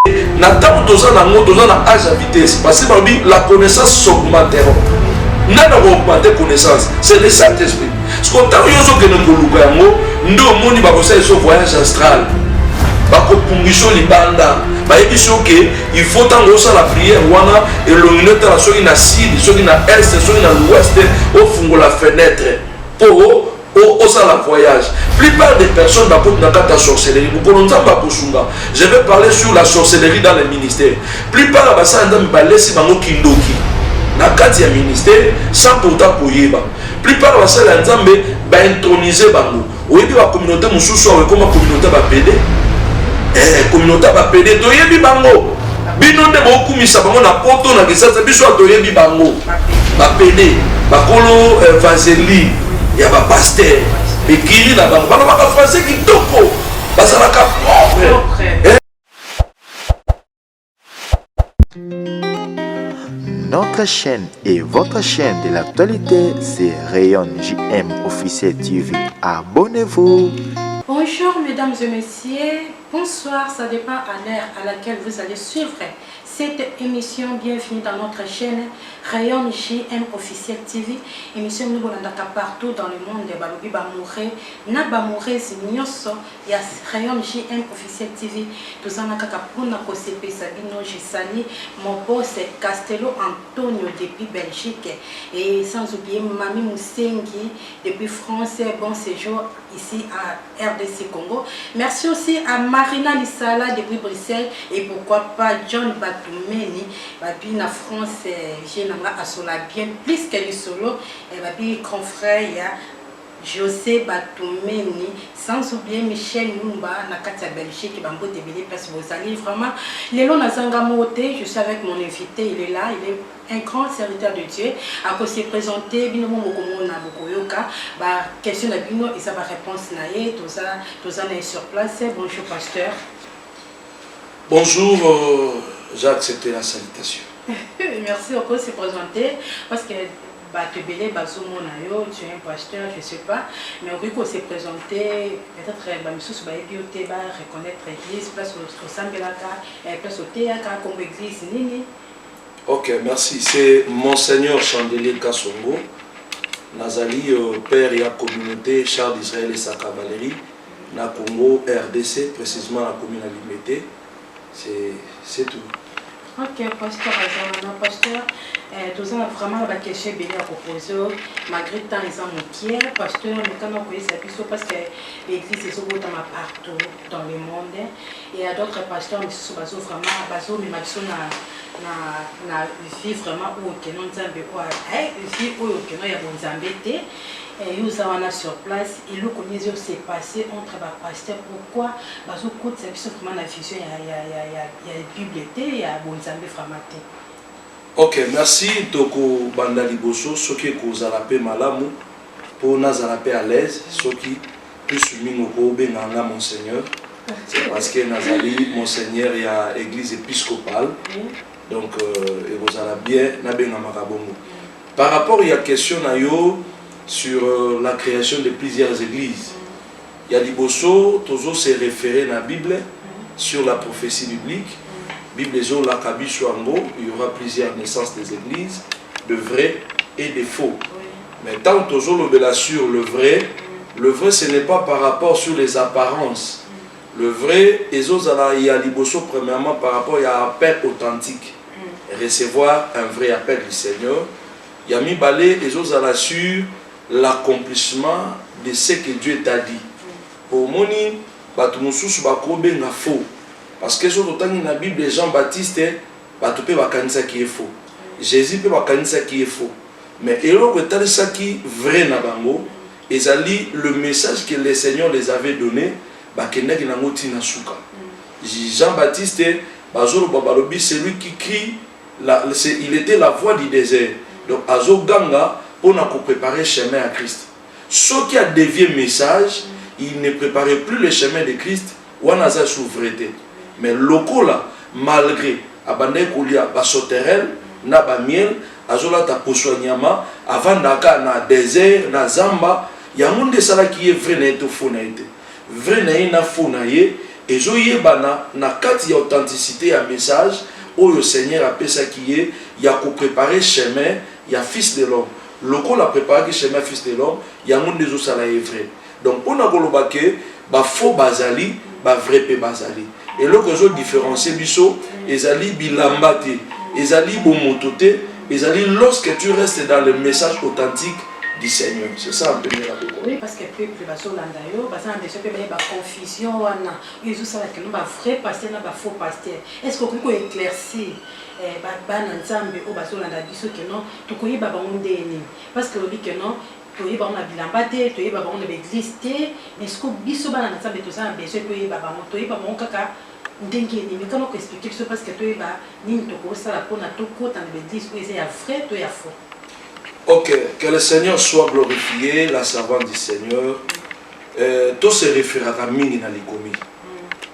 Nathan toza na ngo toza na âge à vitesse parce que la connaissance s'augmentera. Nana augmenter connaissance, c'est le Saint-Esprit. Ce qu'on t'a eu au que nous yango, ndo moni ba ko ça voyage astral. Ba ko pungisho libanda. Ba ebiso que il faut tango ça la prière wana et l'illuminate la so ina sud, so ina est, so ina l'ouest au fungo la fenêtre pour au la voyage. Plupart des personnes dans la sorcellerie, je vais parler sur la sorcellerie dans les ministères. Plupart de ça laisser bango kindoki. Na kati ya ministère sans pourtant koyeba. Plupart de ça nzambe ba introniser bango. Oyebi ba communauté mususu comme communauté ba PD. Communauté ba PD to yebi bango. Bino nde bokumisa bango na poto na kisasa biso to yebi bango. Ba PD, ba kolo vaseline. Il y a un pasteur, mais qui est là-bas, il y a un français qui est toko, parce Notre chaîne et votre chaîne de l'actualité, c'est Rayon JM Officiel TV. Abonnez-vous. Bonjour mesdames et messieurs, bonsoir, ça dépend à l'heure à laquelle vous allez suivre cette émission. Bienvenue dans notre chaîne Rayon JM Officiel TV. Émission nous volons partout dans le monde de Balobi Bamouré, Nabamouré, Zinyoso, il y a Rayon JM Officiel TV. Tout ça, Nakakapuna, Kosepe, Sabino, Gisani, mon boss Castello Antonio depuis Belgique. Et sans oublier Mami Moussengi depuis France. Bon séjour ici à RDC Congo. Merci aussi à Marina Lissala depuis Bruxelles et pourquoi pas John Batoumeni, Babi na France, j'ai Asola bien plus que le solo, et Babi confrère José Batoumeni, sans oublier Michel Mumba, Nakatia Belgique, Bambo Debele, place vous allez vraiment. Lélo Nazanga Mote, je suis avec mon invité, il est là, il est un grand serviteur de Dieu. À cause de se présenter, Binomo Mokomo Nabokoyoka, question de Bino et ça va réponse naïe, tout ça est sur place. Bonjour pasteur. Bonjour, j'ai accepté la salutation. Merci encore de se présenter parce que Batebele Bazomonayo, tu es un pasteur, je ne sais pas, mais on peut se présenter, peut-être Bamissous Baébiote, reconnaître l'église, place au Sambelaka, place au Théâtre, comme église Nini. Ok, merci. C'est Monseigneur Chandelier Kassongo, Nazali, père et la communauté Charles d'Israël et sa cavalerie, na Congo, RDC, précisément la commune à Limité. C'est tout. Ok, pasteur, pasteur, tous ans vraiment la question bien à proposer, malgré le temps ils ont mon pasteur, mais quand on connaît ça, parce que l'église est partout dans le monde, et il y a d'autres pasteurs qui sont vraiment, mais na vie vraiment où que non Nzambe vie où que non ya bonzambete et nous avons sur place et le connaît ce qui s'est passé entre les pasteurs. Pourquoi parce que quand c'est vraiment la vision il y a Bible il y a bonzambe vraiment. Ok, merci toko banda liboso soki kozala pe malamu pour nazala pe à l'aise soki plus minoko benanga monseigneur. C'est parce que nazali monseigneur il y a église épiscopale. Donc, vous allez bien, par rapport à la question sur la création de plusieurs églises, il y a des bosso, toujours se référer à la Bible sur la prophétie biblique. Bible il y aura plusieurs naissances des églises, de vrais et de faux. Mais tant toujours le sur le vrai ce n'est pas par rapport sur les apparences. Le vrai, il y a des bosso premièrement par rapport à l'appel authentique. Recevoir un vrai appel du Seigneur. Il y a mis balé et autres sur l'accomplissement de ce que Dieu t'a dit. Pour moni, batumususu bakobe na faux. Parce que sur autant dans la Bible Jean-Baptiste, batupé bakanisa qui est faux. Jésus peut bakanisa qui est faux. Mais alors que ça qui vrai na bango, ezali le message que le Seigneur les avait donné, bakenda ki nango tina suka. Jean-Baptiste c'est lui qui crie. Il était la voix du désert. Donc, Azo Ganga, on a préparé le chemin à Christ. Ce qui a dévié le message, il ne préparait plus le chemin de Christ, ou on a sa souveraineté. Mais locaux là, malgré, abandé Koulia, Basoterel, Naba Miel, Azola Taposwanyama, avant Naka, na désert, na Zamba, il y a un monde de ça qui est vrai, na été faux, na été. Vrai, na faux, na et ezoyebana na kati ya authenticité ya message oyo Seigneur apesa kiye ya ko préparer chemin ya fils de l'homme. Loko la préparer chemin fils de l'homme ya ngonde zo sala vrai. Donc on a koloba ke ba faux bazali ba vrai pe bazali. Et loko zo différencier biso ezali bilamba te, ezali bomoto te, ezali lorsque tu restes dans le message authentique du Seigneur. C'est ça un peu la chose. Oui, parce que le peuple va sur l'andayo, parce que les gens ont confusion, ils ont ça que nous avons vrai pasteur, nous avons faux pasteur. Est-ce que vous pouvez éclaircir ban ensemble au baso l'andabiso que non, tu connais pas bon déni, parce que dit que non, tu es bon la bilambate, tu es bon la église, mais ce que biso ban ensemble tout ça, besoin tu es pas bon, tu es pas bon kaka. Mais comment expliquer ça parce que tu es pas ni tu connais ça la peau na tout côté dans l'église, tu es vrai, tu es faux. Ok, que le Seigneur soit glorifié, la servante du Seigneur. Tout se référera à Mingi na likomi.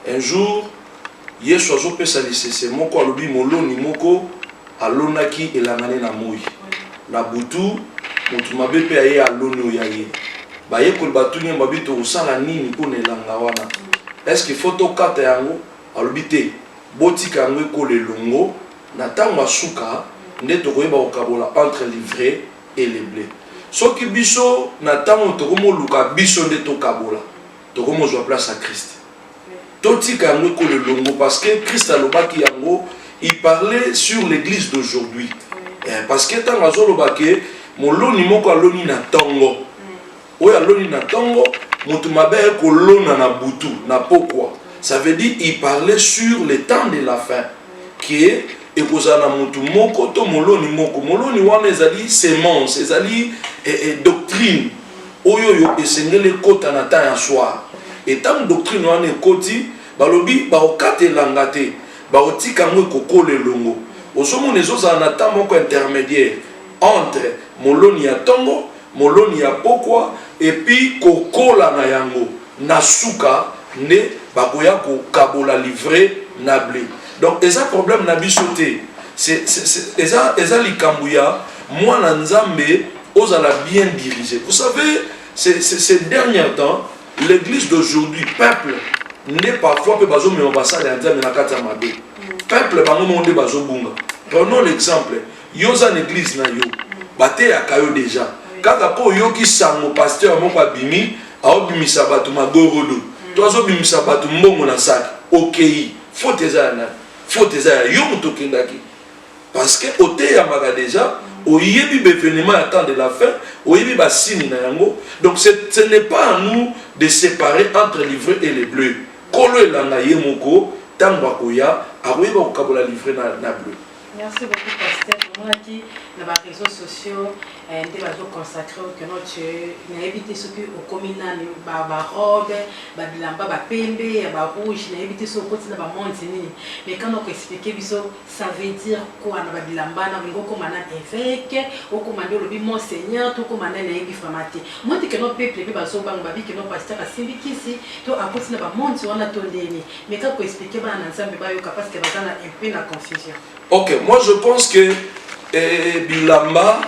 Un jour, Yesu azopesa lisese moko alobi moloni moko alonaki elangane na moi. Na butu mutu mabe pe aye alono yaye. Ba ye kol batuni mabi to usala nini ko nelanga wana. Est-ce qu'il faut to kata yango alobi te botika yango ko le longo na tango asuka nde to koyeba okabola entre livret et les blés. Ce qui biso n'attend tokomo luka biso de tokabola. Tokomo zo place à Christ. Toti kango ko le longo parce que Christ a lobaki yango, il parlait sur l'église d'aujourd'hui. Parce que tant azo lobaki moloni moko aloni na tongo. Oya aloni na tongo, mutu mabe ko lona na butu na pokwa. Ça veut dire il parlait sur le temps de la fin qui est et kozana mutu moko to moloni moko moloni wana ezali semence ezali doctrine oyo yo esengele kota na temps ya soir et tant doctrine wana ekoti balobi ba okatelanga te ba otika ngo kokole longo osomo nezozana na temps moko intermédiaire entre moloni ya tongo moloni ya pokwa et puis kokola na yango na suka nde bakoya ko kabola livrer na blé. Donc, il y a un problème na bisoté. C'est likambuya, moi nanzambe, osala bien dirigé. Vous savez, ces derniers temps, l'église d'aujourd'hui, peuple, n'est parfois peu bazo mais on va ça dans na kata mabe. Peuple bango monde bazo bunga. Prenons l'exemple. Yoza l'église na yo. Bate ya kayo déjà. Kaka po yo ki sango pasteur moko abimi, a obimisa batu magorodo. Toazo bimisa batu mbongo na sac. OK. Faut yo mutokendaki parce que ote ya maga déjà oyebi bévénement à temps de la fin oyebi ba signe na yango donc ce n'est pas à nous de séparer entre livret et les bleus kolo elanga ye moko tango akoya akoyeba kokabola livret na bleu. Merci beaucoup pasteur pour moi qui dans les réseaux sociaux des bateaux consacrés que notre n'a évité ce que au communal ba robe ba bilamba ba pembe ba rouge n'a évité ce côté na ba montini mais quand on expliquer biso ça veut dire quoi na ba bilamba na ngo komana évêque au commandeur le monseigneur tout commandant na yebi famati moi que notre peuple bi baso bang ba bi que notre pasteur a sibiki si to a côté na ba monti wana to ndeni mais quand on expliquer ba na nzambe ba yo parce que ba na un peu la confusion. Ok, moi je pense que bilamba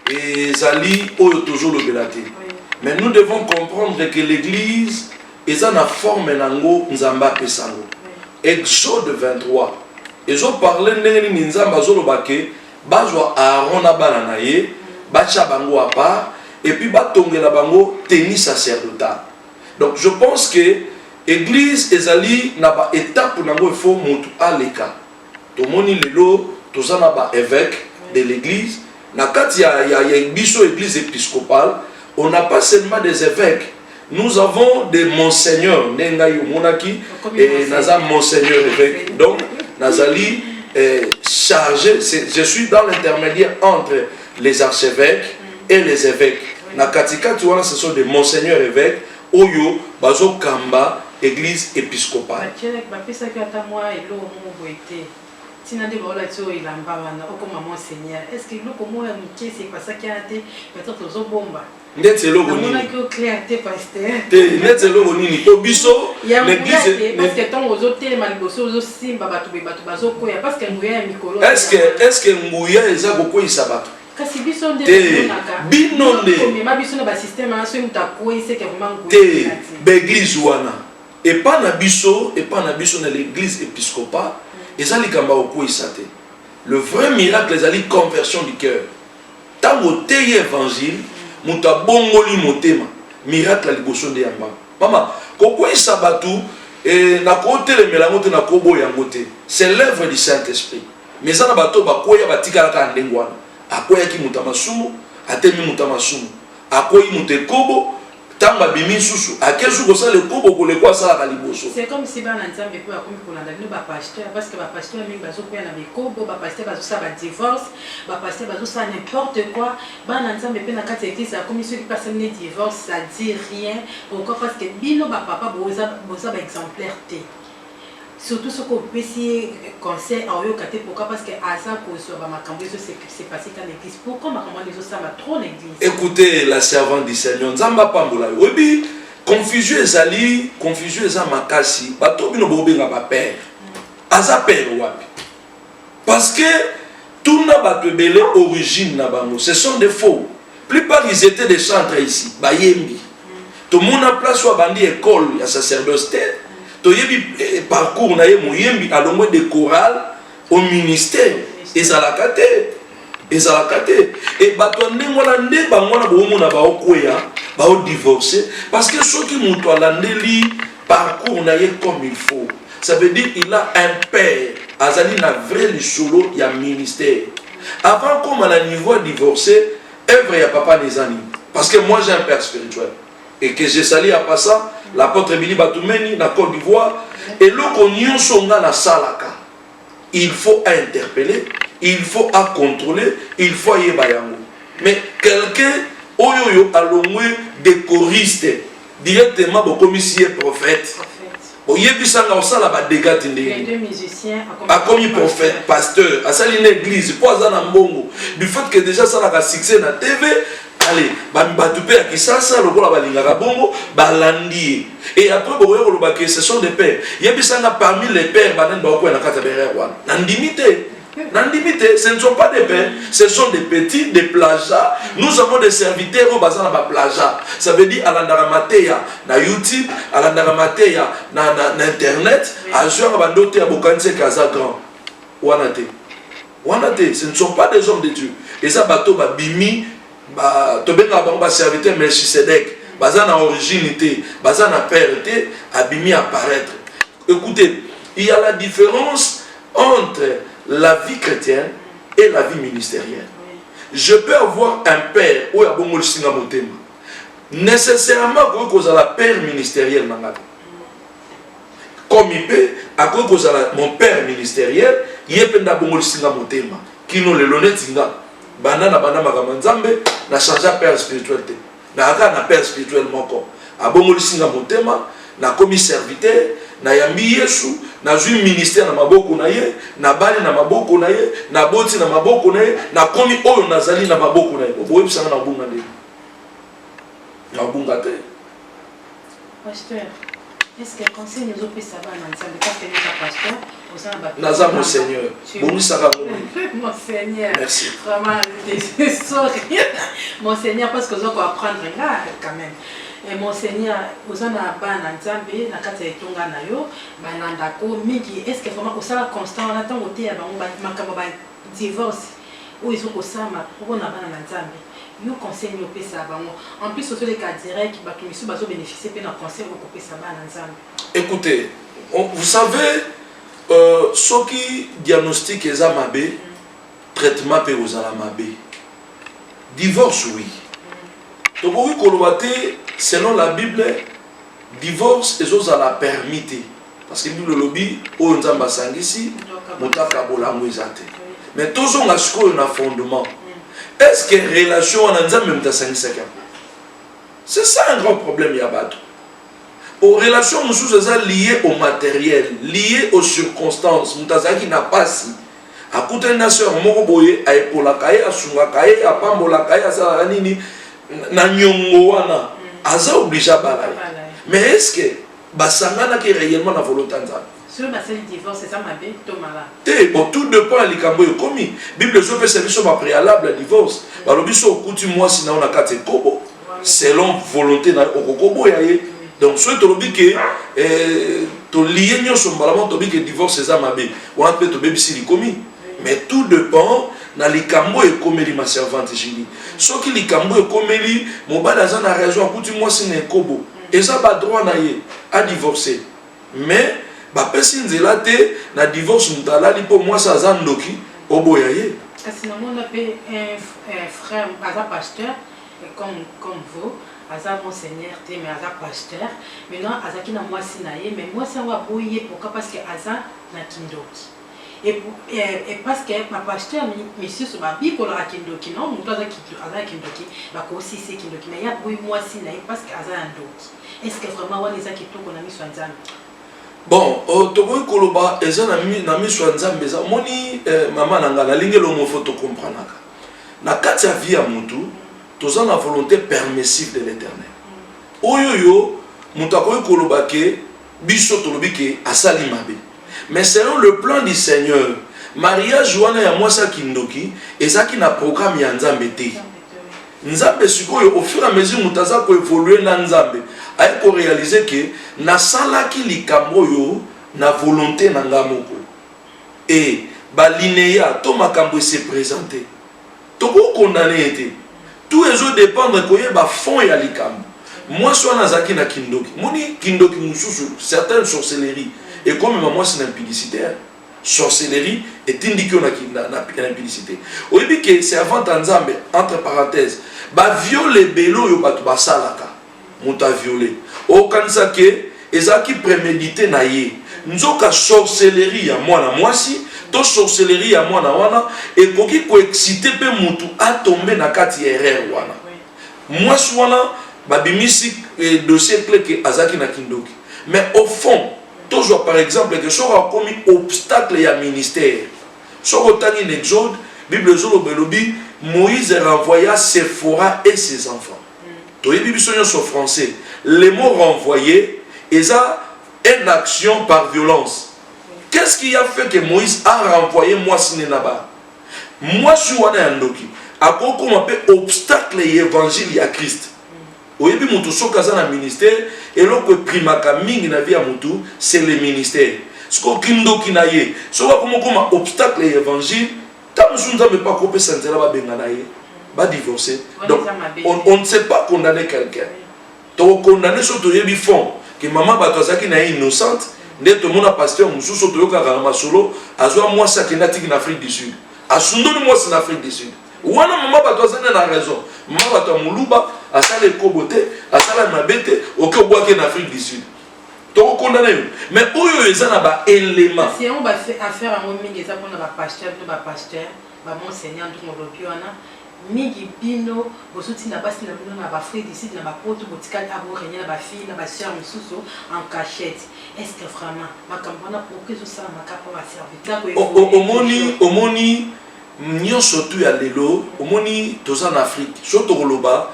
et Zali ont toujours le belate. Mais nous devons comprendre que l'église est en forme nango nzamba pesango. Exode 23. Ils ont parlé n'engeni nzamba zolo bake bazwa Aaron na bananaye bacha bango à part et puis batongela bango tenue sacerdotale. Donc je pense que l'église ezali na ba étape nango il faut mutu aleka. Tomoni lelo tozana ba évêque de l'église na kati ya biso église épiscopale on n'a pas seulement des évêques nous avons des monseigneurs nenga yomonaki et naza monseigneur évêque donc nazali chargé je suis dans l'intermédiaire entre les archevêques et les évêques na katikati wana ce sont des monseigneurs évêques oyo bazo kamba église épiscopale. Tinande baola tso ilamba wana okoma monseigneur est-ce que loko moya muke c'est pas ça qui a été peut-être zo bomba ndetse loko nini on a que clarté pasteur te ndetse loko nini to biso l'église parce que tant ozo telema liboso ozo simba batu bazo koya parce que nguya ya mikolo est-ce que nguya eza kokoyisa batu kasi biso nde binonde mais ma biso na ba système na so mutakoyi c'est que vraiment te l'église wana et pas na biso dans l'église épiscopale et ça likamba okoisa te. Le vrai miracle les ali conversion du cœur. Tango te évangile muta bongoli motema miracle ali boso de yamba. Maman kokoisa batu et na côté le melangote na kobo yangote. C'est l'œuvre du Saint-Esprit. Mais ça na bato bakoya batika ka ndengwana. Akoya ki muta masumu, atemi muta masumu. Akoyi mute kobo tamba bimi susu akesu ko ça le kobo ko le kwa ça la liboso. C'est comme si bana nzambe po akomi ko landa no ba pasteur parce que ba pasteur mingi bazo koya na bikobo ba pasteur bazo ça ba divorce ba pasteur bazo ça n'importe quoi bana nzambe pe na kati église akomi ceux qui personne ne divorce ça dit rien pourquoi parce que bino ba papa boza ba exemplaire té. Surtout ce qu'on peut essayer conseil en haut côté pourquoi parce que à ça qu'on soit ma cambré c'est passé dans l'église pourquoi ma cambré les autres ça va trop l'église. Écoutez la servante du Seigneur nzamba pambola oui confusion ezali confusion eza makasi bato bino bobenga ba père aza père wapi parce que tout n'a pas de belle origine na bango ce sont des faux plupart ils étaient des chantres ici ba yembi tout le monde a place wa bandi école ya sacerdoce toyebi parcours na ye moyembi alongwe de chorale au ministère ezalaka te et bato ndenge wana nde bango wana bomona baokweya baodivorce parce que soki moto alandeli parcours na ye comme il faut ça veut dire il a un père azali na vrai lisolo ya ministère avant comme à la niveau divorcé œuvre ya papa des amis parce que moi j'ai un père spirituel et que j'ai sali à passant l'apôtre Billy Batoumeni na Côte d'Ivoire et le cognon songa na salaka il faut interpeller il faut à contrôler il faut y bayango mais quelqu'un oyoyo alongwe des choristes directement au commissaire prophète oyebisanga osala ba dégâts les deux musiciens a commis prophète pasteur asali une église po azana mbongo du fait que déjà ça la succès na TV. Allez, batupé à Kisasa, le rôle à Balingara Bongo, Balandi. Et après, ce sont des pères. Il y a parmi les pères, Nandimité, ce ne sont pas des pères, ce sont des petits, des plagiats. Nous avons des serviteurs au bazar na plagiat. Ça veut dire à l'andaramateya, na YouTube, à l'andaramateya, na internet, à jouer à bandoté à Bokanse Kaza Grand. Wanate, ce ne sont pas des hommes de Dieu. Et ça, bateau, bimi. Tobenga bango serviteur Melchisedec baza na originité baza na père abimi apparaître. Écoutez, il y a la différence entre la vie chrétienne et la vie ministérielle. Je peux avoir un père ou a bongo singa motema nécessairement pour cause la père ministériel nanga comme il peut à cause mon père ministériel yependa bongo singa motema kino le lonetinga banana makambo nzambe na changer père spirituel te na aka na père spirituel moko abongoli singa motema na komi serviteur na yambi Yesu na zui ministère na maboko na ye na bali na maboko na ye na boti na maboko na ye na komi oyo nazali na maboko na ye boyebi sanga na bunga nde na bunga te pasteur. Est-ce que conseil nous opère ça va dans le parce que nous pasteur Naza mon Seigneur. Mon Seigneur. Merci. Vraiment, sorry. Mon Seigneur, parce que nous allons apprendre là quand même. Et mon Seigneur, vous en avez un Nzambe, na kati ya tonga na yo, banandako mingi. Est-ce que vraiment au sala constant on attend au thé à makambo ba divorce ou ils ont osama pour na bana Nzambe. Yo conseil yo pesa bango. En plus sur les cas directs ba komisu bazo bénéficier pe na conseil ko pesa bana Nzambe. Écoutez, vous savez ceux qui diagnostiquent les amabé, traitement pe aux alamabé. Divorce oui. Donc oui kolobate selon la Bible, divorce et aux ala permité. Parce que Bible lobby o nzamba sangisi motaka bolango ezate. Mais tous on a ce qu'on a fondement. Est-ce que relation en nzamba mtasangisa ka? C'est ça un grand problème yabato. Aux relations nous sommes liées au matériel, liées aux circonstances. Mutazaki n'a pas si. A côté de nation moroboye a epola kaye a sunga kaye a pambola kaye a saranini na nyongo wana aza obligé bala. Mais est-ce que basangana qui réellement la volonté nzambe? Sur ma seule divorce c'est ça ma bé tomala. Te bon tout dépend à likambo yo komi. Bible zo peut servir sur ma préalable à divorce. Ba lobiso okuti moi sina on a kate kobo selon volonté na okokobo yaye. Donc soit tu dis que tu lié sur malaman tu dis que divorce c'est mabe ou un peu tu bébé si commis. Mais tout dépend na likambo e komeli ma servante Julie. Ce qui likambo e komeli mon bana za na raison akuti moi si na kobo. Et ça ba droit na ye à divorcer. Mais ba pesi nzela te na divorce mutala li po moi ça za ndoki oboya ye. Parce que on a un frère un pasteur comme vous. Aza monseigneur te mais aza pasteur maintenant aza ki na mwasi na ye mais mwasi wa boye pourquoi parce que aza na kindoki et parce que ma pasteur monsieur so ba bi pour la kindoki non muto aza kindoki ba ko aussi c'est kindoki mais ya boye mwasi na ye parce que aza ndoki est-ce que vraiment wani za kitoko na miso nzambe bon to boy koloba eza na miso nzambe za moni mama na ngala lingelo mo photo comprendre na kati ya vie ya mutu tous en la volonté permissive de l'Éternel. Oyoyo, mutakoy kolobake, biso tolobike asali mabe. Mais selon le plan du Seigneur, mariage wana ya mwasa kindoki, ezaki na programme ya nzambe te. Nzambe sikoyo au fur et à mesure mutaza ko évoluer na nzambe, ay ko réaliser que na salaki likambo yo na volonté na ngamoko. Et ba linéa to makambo se présenter. Toko condamné été. Tout les autres dépendent de ba fond ya likam. Moi soit nazaki na kindoki. Moni kindoki mususu certaines sorcelleries et comme moi c'est l'impudicité. Sorcellerie est indiqué na impudicité. Au début que c'est avant Nzambe entre parenthèses ba violer belo yo batu ba salaka. Muta violer. Au kanisa ke ezaki prémédité na ye. Nzoka sorcellerie ya mwana mwasi to sorcellerie ya mwana wana et koki ko exciter pe mutu a tomber na kati erreur wana. Mwasi wana babimisi dossier clé que azaki na kindoki. Mais au fond, toujours par exemple que sera commis obstacle ya ministère. Sera tani n'exode, Bible zolo belobi Moïse renvoya Séphora et ses enfants. To yebi bisonyo sur français. Les mots renvoyés et ça une action par violence. Qu'est-ce qui a fait que Moïse a renvoyé Mwasi Nenaba? Mwasi wana yandoki. Ako comme appelle obstacle l'évangile à Christ. Oyebi mutu sokaza na ministère et loko primaka mingi na vie ya mutu c'est le ministère. Siko kindoki na ye. Soka comme obstacle l'évangile, ta musunza me pas couper santela ba bengana ye. Ba divorcer. Donc on ne sait pas condamner quelqu'un. To condamner surtout yebi fond que maman batozaki na innocente. Nde to mona pasteur mususu to yoka na masolo azwa mwasi akenatiki na Afrique du Sud. Asundoni mwasi na Afrique du Sud. Wana mama batozana na raison. Mama bato muluba asala ekobote, asala mabete okobwake na Afrique du Sud. To condamner. Mais oyo ezana ba élément. Si on va faire affaire à mon mingi eza pona ba pasteur, ba monseigneur ndu ngolobi wana. Mingi bino bosuti na basi na bino na ba frère d'ici na ba poto botikali abo renya na ba fille na ba sœur misusu en cachette. Est-ce que vraiment makambona pour que ça makapa va servir omoni nyonso tu ya lelo omoni toza na Afrique soto koloba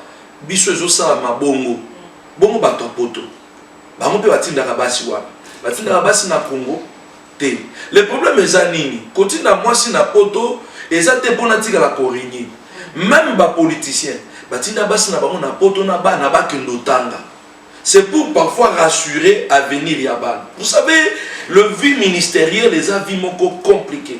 biso ezosala mabongo bongo bato poto bango pe batindaka basi wana batindaka basi na Congo te. Le problème eza nini kotinda mwasi na poto eza te mpona tikala korinyi. Même les politiciens, batina basi na bango na poto na ba na bakendo tanga. C'est pour parfois rassurer à venir Yaban. Vous savez, le vie ministérielle les a vie moko compliqué.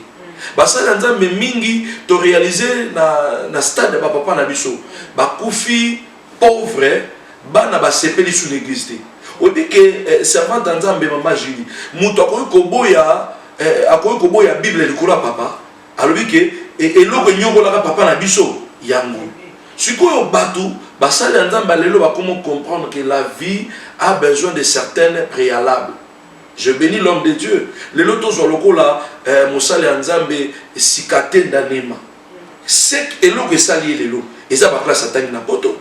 Basa nzambe mingi to réaliser na stade ba papa na biso. Ba kufi pauvre ba na ba sepeli sous l'église. On dit que servant nzambe mama Julie, muto akoy koboya Bible likolo papa. Alors que et loko nyokola papa na biso yango. Sikoyo batu basali nzamba lelo ba comment comprendre que la vie a besoin de certaines préalables. Je bénis l'homme de Dieu. Lelo to zo lokola mosali nzambe sikate ndanema. C'est eloko sali lelo. Eza ba classe atangi na poto.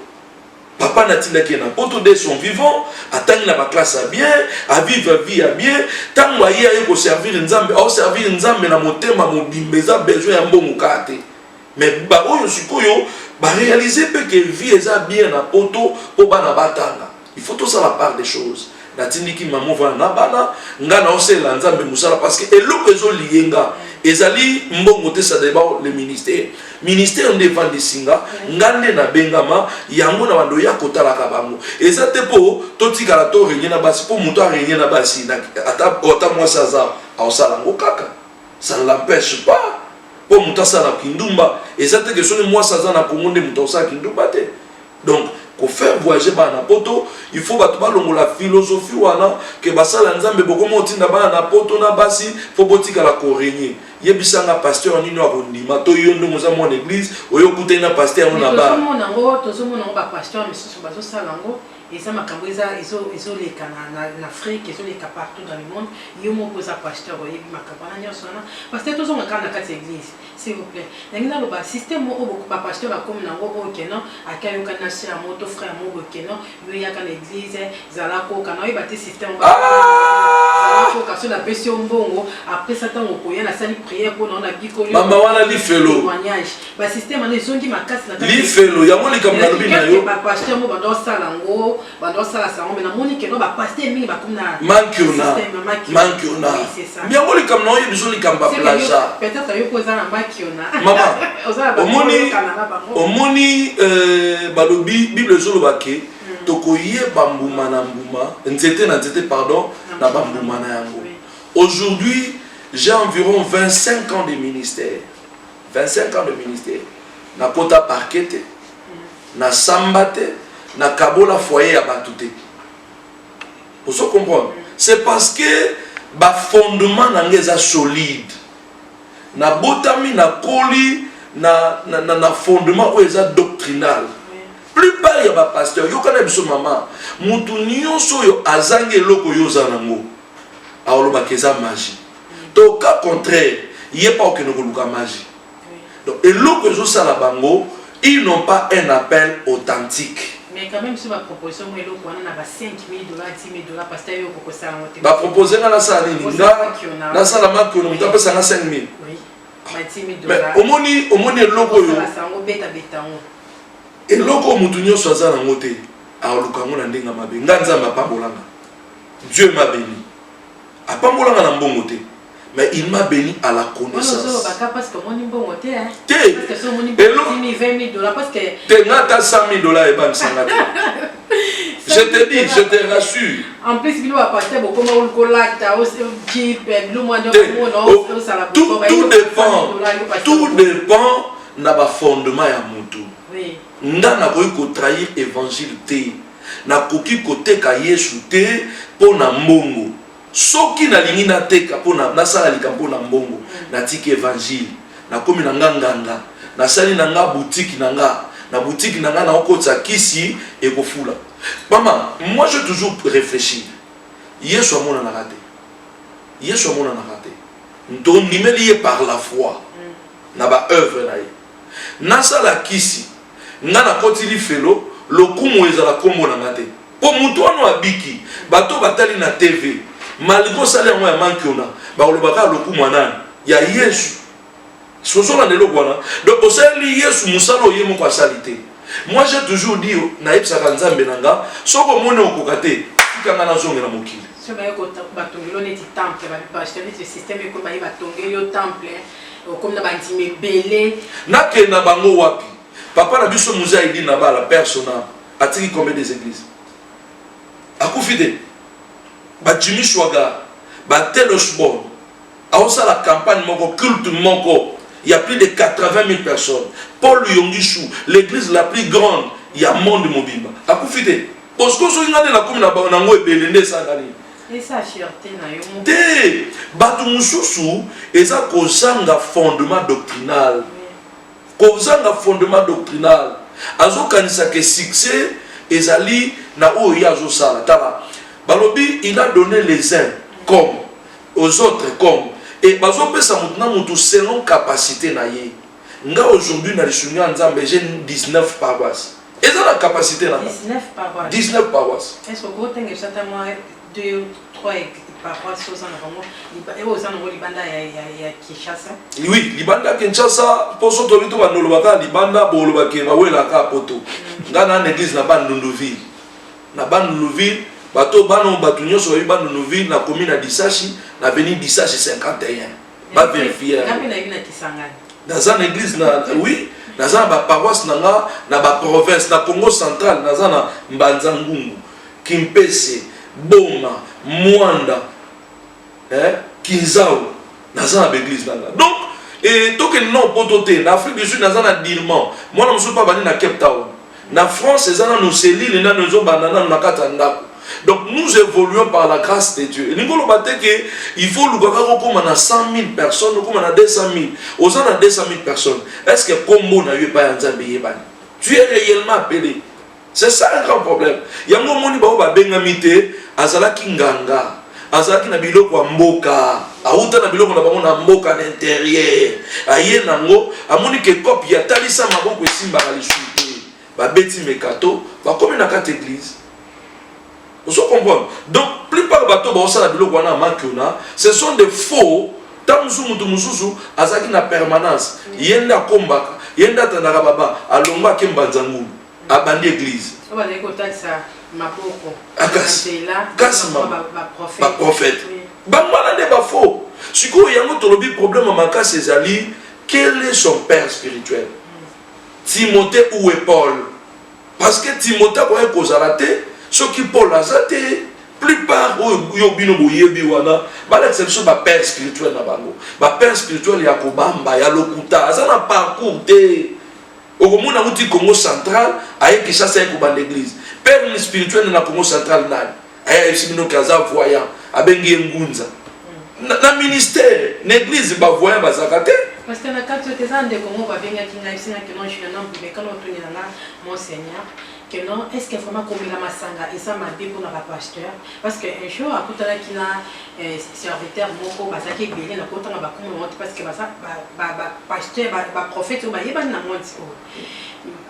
Papa natinda ki na poto de son vivant, atangi na ba classe bien, a vivre vie à bien, tant wa ye ko servir nzambe, au servir nzambe na motema mobimbeza besoin ya mbongo kate. Mais ba oyo sikoyo ba réaliser que vie eza bien na poto po bana batanga. Il faut tout ça la part des choses. natindiki maman vana na bana nga na osela nzambe musala parce que eloko ezo lienga ezali mbongo te ça débat le ministère nde vandi singa ngande na bengama yango na bando ya kotala ka bango ezate po totikala to régner na basi po muto a régner na basi ata moi saza osala ngo kaka ça ne l'empêche pas po muto sala kindumba ezate que soni moi saza na Congo nde muto sala kindumba te donc pour faire voyager bana poto il faut batba longo la philosophie wana que basala nzambe boko motinda bana na poto na basi faut botika la korenye yebisanga pasteur nini wa kondima to yondo moza mon église oyo kutena pasteur na ba tozo mona ba pasteur misusu bazo sala ngo eza makambo eza leka na Afrique ezo leka partout dans le monde yo mo posa pasteur oyebi makambo na nyoso na pasteur tozo ngaka na kati église s'il vous plaît ngina lo ba système mo beaucoup ba pasteur ba comme nango okeno akayo kana sira moto frère mo okeno yo yaka na église zala ko kana oyeba te système ba zala ko kaso la pesi mbongo après ça temps okoya na sali prière pour na biko yo mama wana li felo témoignage ba système na zongi makasi na li felo ya mo likam na lobi na yo ba pasteur mo ba do sala ngo bando sala sa mais na moni que no ba pasteur mingi ba comme na manque on a bien mo likam na yo biso likam ba plaza peut-être yo poza na manque on a mama omoni balobi bible zolo bake tokoye bambuma na mbuma nzete pardon na bambuma na yango aujourd'hui j'ai environ 25 ans de ministère 25 ans de ministère na kota parquet na sambate na kabola foyer ya batute vous comprenez c'est parce que ba fondement na ngeza solide na botami na koli na fondement ou eza doctrinal plupart ya ba pasteur yo kana biso mama mutu nyonso yo azange loko yo zanango awoloba keza magie to cas contraire yé pas que nous luka magie donc et loko zo sala bango ils n'ont pas un appel authentique. Mais quand même, sur ma proposition, moi, on a 5 000 $, 10 000 $, parce que vous proposez ça. Bah, proposer dans la salle, la salle à marque, on a 5 000. Oui, 10 000 $. Mais au moni, logo, et logo, moutounio, soit ça, la moté. Alors, le Cameroun, on a dit, Nganza m'a pas bolanga. Dieu m'a béni. A pas bolanga na bon moté. Mais il m'a béni à la connaissance. Parce que mon bon côté, hein. Et l'autre, 20 000 $, parce que. Tu as 100 000 $, et ben, je te dis, je te rassure. En plus, il va passer beaucoup de tout dépend de fondement ya mutu. Nga na koyi ko trahir évangile te. Na koki kote ka Yesu te po na mbongo. Soki na lingi na teka po na sala likampo na mbongo na tiki évangile na komi na nganga na sali na nga boutique na boutique na nga na okotsa kisi et kofula. Maman, moi j'ai toujours réfléchi. Yesu amona na raté. Yesu amona na raté. Nto nimeli par la foi. Na ba œuvre na ye. Na sala kisi nga na kotili felo lokumu ezala kombo na ngate. Po mutu wana abiki bato batali na TV. Malgré ça, les gens manquent on a. Bah le baga le coup manan. Il y a Yesu. Ce sont les locaux là. Donc au sein de Yesu, musalo yemo kwa salité. Moi j'ai toujours dit naïb sakanza benanga. Soko mone okokate. Kanga na zonga na mokili. Ce bayo ko batongelo neti temple ba pasteur neti système ko ba batongelo temple comme na bantime belé. Na ke na bango wapi. Papa na biso muza idi na ba la persona. Atiki combien des églises? Akufide. Ba Jimmy Chwaga, ba Telosbon, a aussi la campagne moko culte moko, il y a plus de 80 000 personnes. Paul Yongishu, l'église la plus grande, il y a monde mobimba. A profiter. Parce que si on a la commune na ngo ebelende ça ngani. Et ça fierté na yo. Te, batu mususu eza kozanga fondement doctrinal. Kozanga fondement doctrinal. Azo kanisa ke succès ezali na oyo azo sala tala. Balobi, il a donné les uns comme, aux autres comme. Et bazo pesa maintenant mutu selon capacité na ye. Nga aujourd'hui na lisuni nzambe j'ai 19 paroisses. Et ça la capacité na 19 paroisses. 19 paroisses. Est-ce que vous avez certainement 2 ou 3 paroisses aux en et aux en Libanda ya Kinshasa? Oui, Libanda Kinshasa, pour ce tobito banolobaka Libanda bolobake bawela ka poto. Nga na église na Bandunduville. Na Bandunduville bato bano bato nyonso bayi bano noville na commune à Dissachi na veni Dissachi 51 ba vérifier dans une église na oui dans une paroisse na ba province na Congo central dans na Mbanza Ngungu Kimpese Boma Mwanda Kinzao dans une église donc et tout que non pototé en Afrique du Sud dans un Dirman moi je ne suis pas banni na Cape Town na France c'est dans nos cellules na nos banana na katanda. Donc nous évoluons par la grâce de Dieu. Il faut le 100 000 personnes, comme on a 200 000. Aux gens a 200 000 personnes. Est-ce que Combo n'a eu pas un Zambie? Tu es réellement appelé. C'est ça un grand problème. Il y a un moment où il y a bengamité, azala kinganga, azala kinabilo kwa mboka, auta nabilo kwa na mboka d'intérieur. Aye nango, amoni ke kopi ya talisa maboko simba kalishuite. Ba beti mekato, ba comme na carte église. Vous comprenez? Donc, plupart des bateaux, ce sont des faux. Tant que azaki na permanence, yenda kombaka, yenda tanarababa, alonga kembanzangu, abandi église. Ba prophète. Ba malade ba faux. Si vous avez un problème à Maka Césali, quel est son père spirituel? Timothée ou Paul? Parce que Timothée a causé la tête. Ce qui Paul a été, plupart yobino boyebi wana, l'exception ba père spirituel na bango. Ba père spirituel ya kobamba ya lokuta, azana parcours te. Okomona uti Congo central, aye Kinshasa ko ba l'église. Père spirituel na Congo central na. Aye simino kaza voyant, abengi ngunza. Na ministère, l'église ba voyant ba zakate. Parce que na kati te zande Congo ba benga kinga isina que non je suis un homme mais quand on tourne là monseigneur que non, est-ce que vraiment comme la masanga et ça m'a dit pour la pasteur parce que un jour à côté là qui n'a serviteur moko bazaki belé na côté na ba comme parce que ça pasteur ba prophète ou ba yeba na monti ko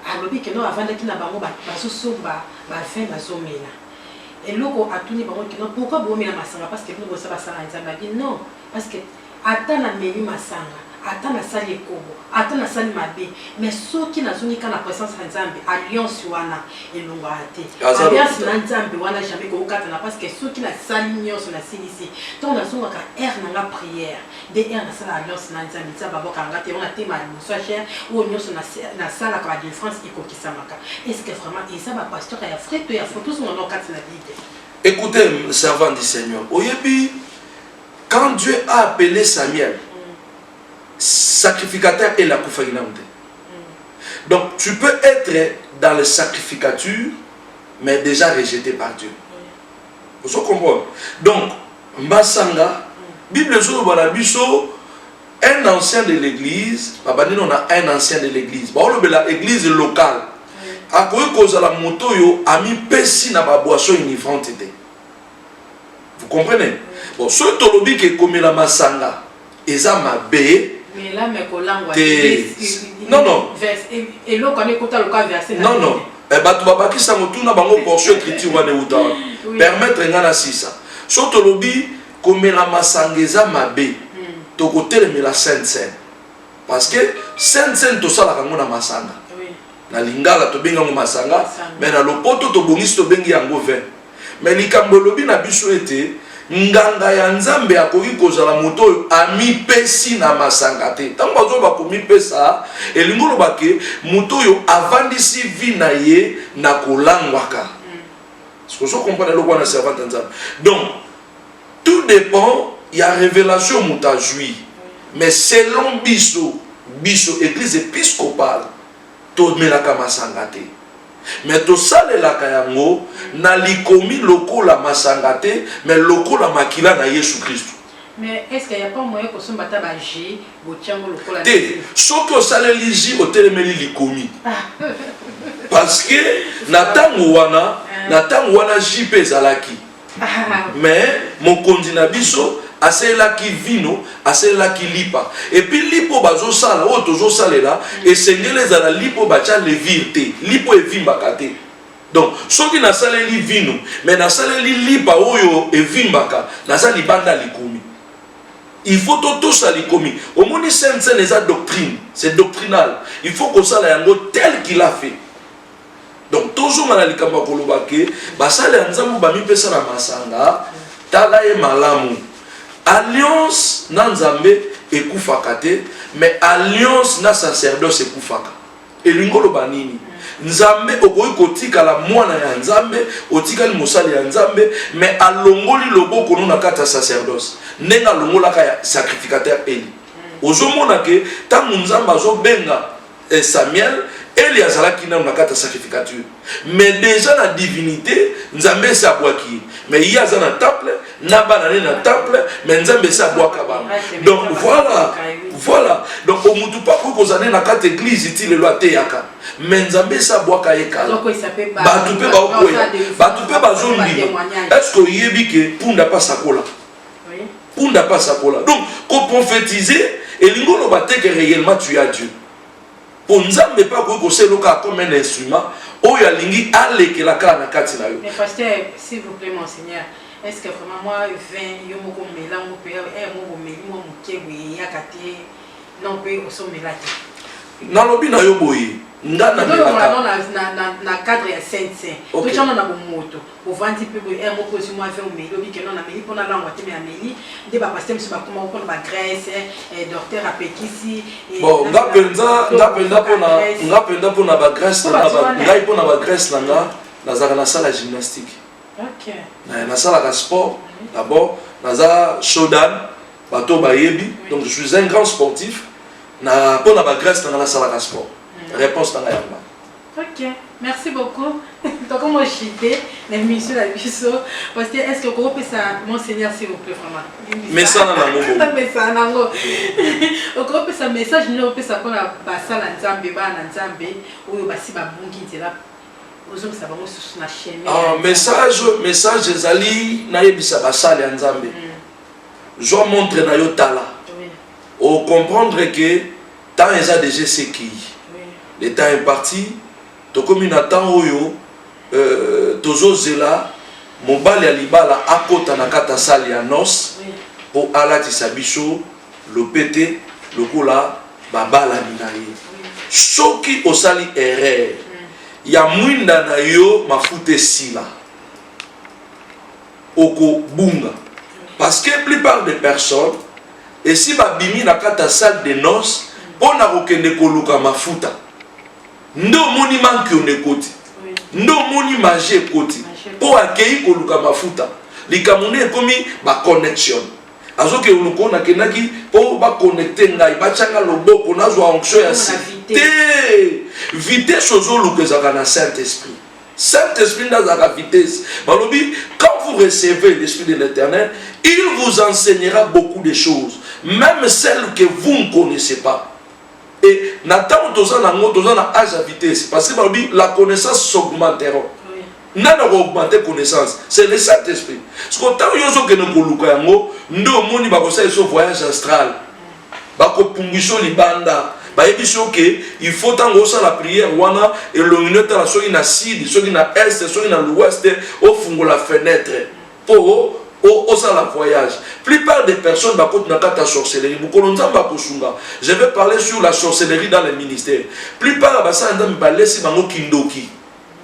alobi que non avant là qui na bango ba soso ba fin ba somela et loko atuni bango que non pourquoi bo mela masanga parce que nous ça ba sala nzamba dit non parce que ata na meli masanga ata na sali kobo ata na sali mabe mais soki na zoni kana présence ya Nzambe alliance wana elonga ate alliance na Nzambe wana jamais ko kata na parce que soki na sali nyonso na silisi donc na zonga ka air na nga prière de air na sala alliance na Nzambe ça babo ka ngate on a tema so cher ou nyonso na sala ka de France ikokisamaka est-ce que vraiment et ça va pasteur ya frère to ya photo son nom kata na bible. Écoutez servant du Seigneur oyebi quand Dieu a appelé Samuel sacrificateur et la koufaginamde. Donc tu peux être dans le sacrificature mais déjà rejeté par Dieu. Vous comprenez? Donc Masanga, Bible sur Balabiso, un ancien de l'église, on a un ancien de l'église. L'église locale. A quoi cause la moto yo a mis pesi na ba boisson inivrante. Vous comprenez? Bon, ce tolobi qui est comme la Masanga, eza mabe. Mais là, mais non, non. Et l'eau qu'on écoute le cas versé. Non, non. Eh bien, tu vas pas qui s'en retourne dans la portion écriture ou permettre rien à ça. Surtout lobby, comme la masangeza mabe, tu côté de la Sainte-Seine. Parce que Sainte-Seine, tout ça, la ramona masanga. Na lingala, tu benga masanga, mais na lopoto, tu bongis, tu bengi yango vin. Mais les kambolobi na biso été. Nganga ya Nzambe akoki kozala moto oyo amipesi na masanga te. Tango bazo bakomi pesa elingo lobake moto oyo avandisi vi na ye na kolangwaka. Est-ce que vous comprenez le quoi na servant Nzambe? Donc tout dépend, il y a révélation muta joui. Mais selon biso église épiscopale to melaka masanga te. Mais tout ça les la kayango na likomi loko la masangate mais loko la makila na Jésus Christ. Mais est-ce qu'il y a pas moyen que son bata baji botiango loko la te soko sale liji otelemeli likomi parce que natango wana jipe zalaki mais mon kondina biso aselaki vino aselaki lipa et puis lipo bazo sala o tozo salela et sengele za la lipo bacha le virte lipo evimbaka te donc soki na saleli vino mais na saleli lipa oyo evimbaka na sali banda likomi il faut tout ça likomi au moni Sainte-Seine eza doctrine c'est doctrinal il faut que ça la yango tel qu'il a fait Donc toujours na likambo koloba ke basale ya nzambe ba mipesa na masanga tala ye malamu. Alliance na nzambe ekufaka te, mais alliance na sacerdoce ekufaka. Elingo loba nini? Nzambe okoyi kotika la mwana ya nzambe, otikali mosali ya nzambe, mais alongoli loboko no na kata sacerdoce. Nenga longolaka ya sacrificateur Eli. Ozomona ke tangu nzambe azobenga Samuel, Eli azalaki na kata sacrificature. Mais déjà la divinité, nzambe sa boaki. Mais il y a un temple, na banane na temple, mais nzambe sa boaka ba. Donc voilà. Donc au mutu pa ko kozane na kata église itile lo ateyaka. Mais nzambe sa boaka yeka. Donc il s'appelle ba. Ba tupe ba okoya. Ba tupe ba zondi. Est-ce que yebi ke punda pas sakola? Oui. Punda pas sakola. Donc ko prophétiser et lingolo ba te que réellement tu as Dieu. Pour nzambe pas ko seloka comme un instrument. Mais pasteur, s'il vous plaît, monseigneur, est-ce que vraiment moi, je vais dans le cadre de Saint-Saint, tout le monde a un moto. Au vendu, un mot que moi fait au milieu, qui non a mis pour la langue, mais Amélie, des pasteur, monsieur, comment on va Grèce, docteur à Pékissi. Bon, on a pour la Grèce, on a pour la Grèce, dans la salle de gymnastique. Ok. Dans la salle de sport, d'abord, dans la Shodan, bateau Bayebi, donc je suis un grand sportif. Pour la Grèce, dans la salle de sport. Réponse dans la yamba. Ok, merci beaucoup. Donc, moi, je suis l'émission de la Bisso. Parce que, est-ce que vous pouvez ça, monseigneur, s'il vous plaît, vraiment? Mais ça, non, mais ça, non. Vous pouvez ça, message, nous pouvez ça pour la salle en Zambé, en Zambé, ou basi babungi, c'est là. Vous avez ça, sur la chaîne. Ah, message, Zali, naïbisa basale en Zambé. Je montre na yo tala. Au comprendre que, tant ils ont déjà ce qui. Le temps est parti, to comme une attend oyo, tozo zela, mon bal ya libala akota na kata sali ya nos, pour alati sabiso, le pété, le kola, babala minaye. Soki osali erreur, ya mwinda na yo mafute sila, oko bunga. Parce que la plupart des personnes, et si babimi na kata sali de nos, on a okende koluka mafuta. Ndo moni manki on ekoti. Ndo moni magie ekoti. Pour accueillir koluka mafuta. Likamune ekomi ba connexion. Azoke uluko na kenaki pour ba connecter ngai ba changa loboko na zo onction ya cité. Vitesse ozo lukezaka na Saint-Esprit. Saint-Esprit dans la vitesse. Balobi, quand vous recevez l'Esprit de l'Éternel, il vous enseignera beaucoup de choses, même celles que vous ne connaissez pas. Et Nathan na âge à vitesse parce que la connaissance s'augmentera. N'a pas augmenté connaissance, c'est le Saint-Esprit. Ce qu'on t'a dit que nous koluka yango, ndo moni ba kosa so voyage astral. Ba ko pungiso libanda, ba ebiso que il faut tango ça la prière wana et l'illuminate la soki na sud, soki na est, soki na l'ouest au fungo la fenêtre pour au la voyage. Plupart des personnes bakot na kata sorcellerie. Je vais parler sur la sorcellerie dans les ministères. Plupart basa ndam balesi bango kindoki.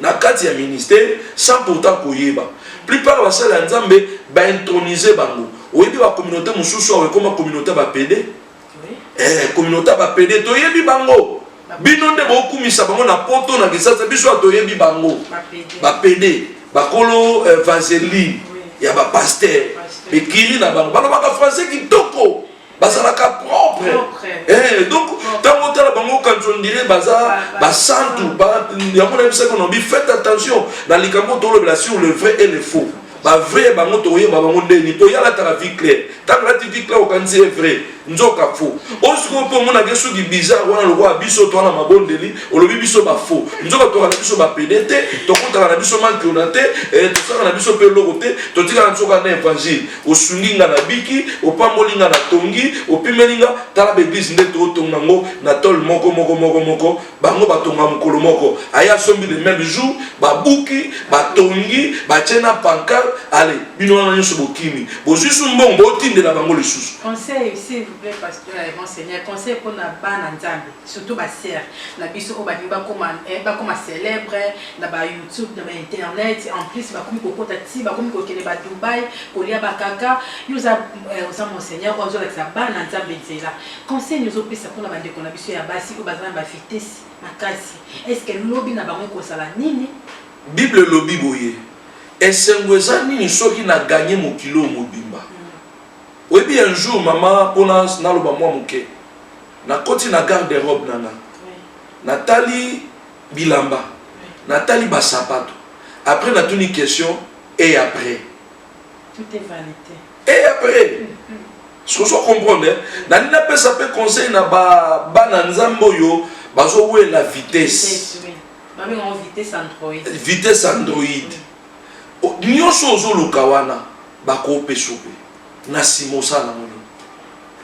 Na kati ya ministère sans pourtant koyeba. Plupart basa la nzambe ba introniser bango. Oyebi ba communauté mususu wa comme communauté ba PD. Communauté ba PD to yebi bango. Bino nde bokumisa bango na poto na kisasa biso to yebi bango. Ba PD, ba kolo vaseline. Il y a un pasteur, mais qui est là-bas. Il y a un français qui est toko. Bazalaka propre. Donc, tant que quand on dirait bazar, basantu, il y a un peu qu'on dit faites attention dans les camps sur le vrai et le faux. Ba vrai bango toye ba bango ndeni to yala ta vie claire. Tant que la vie claire au kanzi est vrai, nzoka faux. Osko po mona gesu di bizarre wana lo wa biso to na mabondeli, o lo biso ba faux. Nzoka to na biso ba pédete, to konta na biso manki onate, to saka na biso pe lokote, to tika na nzoka na évangile. O sunginga na biki, o pamolinga na tongi, o pimelinga tala église nde to tongango na tol moko bango ba tonga mokolo moko. Aya sombi le même jour, ba buki, ba tongi, ba tena pancarte allez bino wana nyonso bokimi bosusu mbongo botindela bango lisusu. Conseil s'il vous plaît pasteur et monseigneur, conseil pour na bana nzambe surtout ba sœur na biso o ba comme célèbre na ba YouTube na ba internet en plus ba komi kokota ti ba komi kokele ba Dubai kolia ba kaka yuza oza monseigneur ozo avec sa bana nzambe nzela conseil nous opesa pour na bande ko na biso ya basi o bazana ba vitesse makasi est-ce que lobi na bango ko sala nini Bible lobi boye esengweza nini soki na gagner mon kilo mobimba. Oui, bien un jour maman pona na loba mwa muke na koti na garde-robe nana Nathalie bilamba Nathalie basapato après na tuni question et après tout est vanité et après ce que je comprends na nina pesa pe conseil na ba na nzambo yo bazo we la vitesse mami on vitesse Android nyonso ozoluka wana bakopesa na simosa na mono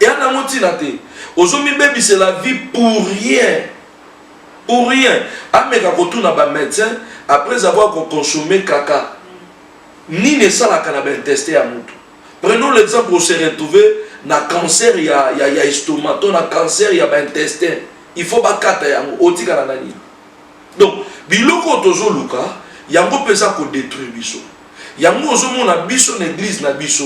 et ana motina te ozomi bebise la vie pour rien ameka kotuna ba médecin après avoir consommé caca ni ne salaka na ben tester ya mutu. Prenons l'exemple où se retrouver na cancer ya estomac to na cancer ya ba intestin il faut ba kata yango otika na nani. Donc biloko tozoluka yango pesa ko détruire biso yango ozomona biso na église na biso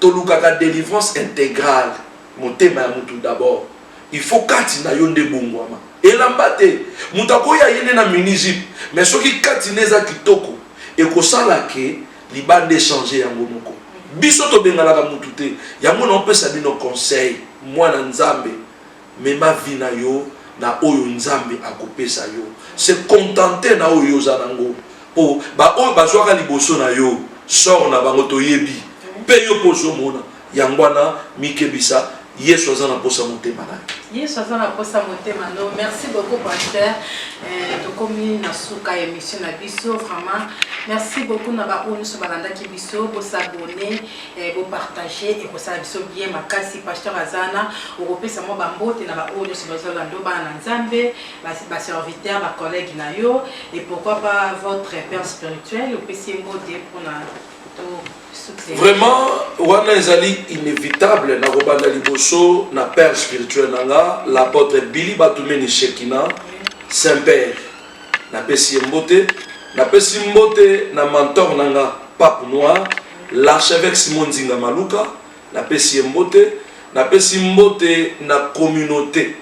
tolukaka délivrance intégrale motema ya mutu d'abord il faut kati na yo nde bongwama elamba te mutu akoya yende na municip mais soki kati neza kitoko ekosala ke libande échanger yango moko biso tobengalaka mutu te yango na opesa bino conseil mwana nzambe mema vi na yo na oyo nzambe akopesa yo se contenter na oyo oza nango po ba oyo bazwaka liboso na yo sort na bango toyebi pe yo poso mona yangwana mikebisa Yesu azana posa motema na Yesu azana posa motema no. Merci beaucoup pasteur tokomi na suka émission na biso vraiment merci beaucoup na ba onu so balanda ki biso pour s'abonner pour partager et pour ça biso bien makasi pasteur azana opesa mo ba mbote na ba onu so bazolando ba na nzambe ba serviteur ba collègue na yo et pourquoi pas votre père spirituel opesi mbote pour na vraiment wana ezali inévitable na kobanda liboso na père spirituel nanga l'apôtre Billy Batumeni Shekina Saint-Père na pesi mbote na mentor nanga Pape Noir l'archevêque Simon Nzinga Maluka na pesi mbote na communauté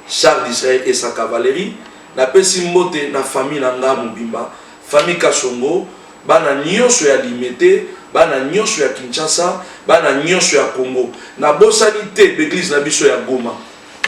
Charles d'Israël et sa cavalerie na pesi mbote na famille nanga Mubimba famille Kasongo bana nyonso ya limité bana nyonso ya Kinshasa bana nyonso ya Congo na bosanité l'église na biso ya Goma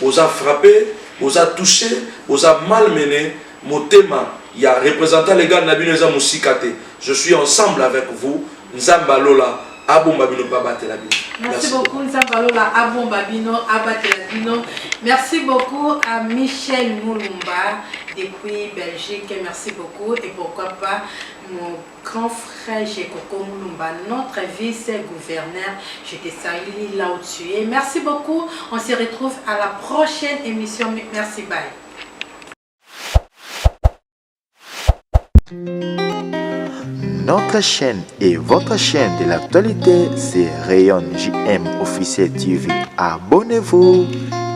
oza frappé oza touché oza malmené motema ya représentant légal na bino za musikate je suis ensemble avec vous nzamba lola abomba bino babatela bino. Merci beaucoup nzamba lola abomba bino abatela bino. Merci beaucoup à Michel Moulumba depuis Belgique, merci beaucoup et pourquoi pas mon grand frère Jekoko Moulumba, notre vice-gouverneur. Je te salue là où tu es. Merci beaucoup. On se retrouve à la prochaine émission. Merci, bye. Notre chaîne et votre chaîne de l'actualité, c'est Rayon JM Officiel TV. Abonnez-vous.